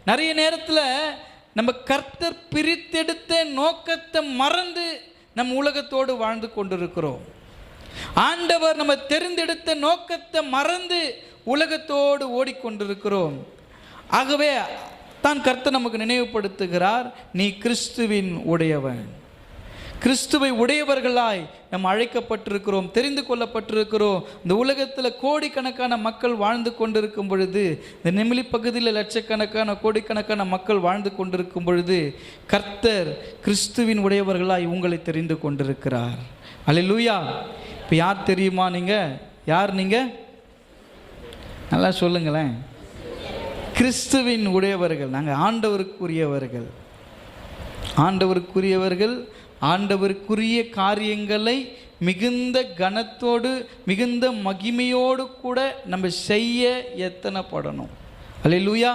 நிறைய நேரத்தில் நம்ம கர்த்தர் பிரித்தெடுத்த நோக்கத்தை மறந்து நம்ம உலகத்தோடு வாழ்ந்து கொண்டிருக்கிறோம். ஆண்டவர் நம்ம தெரிந்தெடுத்த நோக்கத்தை மறந்து உலகத்தோடு ஓடிக்கொண்டிருக்கிறோம். ஆகவே தான் கர்த்தர் நமக்கு நினைவுபடுத்துகிறார், நீ கிறிஸ்துவின் உடையவன். கிறிஸ்துவை உடையவர்களாய் நம்ம அழைக்கப்பட்டிருக்கிறோம், தெரிந்து கொள்ளப்பட்டிருக்கிறோம். இந்த உலகத்தில் கோடிக்கணக்கான மக்கள் வாழ்ந்து கொண்டிருக்கும் பொழுது, இந்த நெமிலி பகுதியில் லட்சக்கணக்கான கோடிக்கணக்கான மக்கள் வாழ்ந்து கொண்டிருக்கும் பொழுது, கர்த்தர் கிறிஸ்துவின் உடையவர்களாய் உங்களை தெரிந்து கொண்டிருக்கிறார். அல்லேலூயா. இப்போ யார் தெரியுமா? நீங்கள் யார்? நீங்கள் நல்லா சொல்லுங்களேன். கிறிஸ்துவின் உடையவர்கள். நாங்கள் ஆண்டவருக்குரியவர்கள். ஆண்டவருக்குரியவர்கள். ஆண்டவருக்குரிய காரியங்களை மிகுந்த கனத்தோடு மிகுந்த மகிமையோடு கூட நம்ம செய்ய எத்தனை படணும். அல்லேலூயா.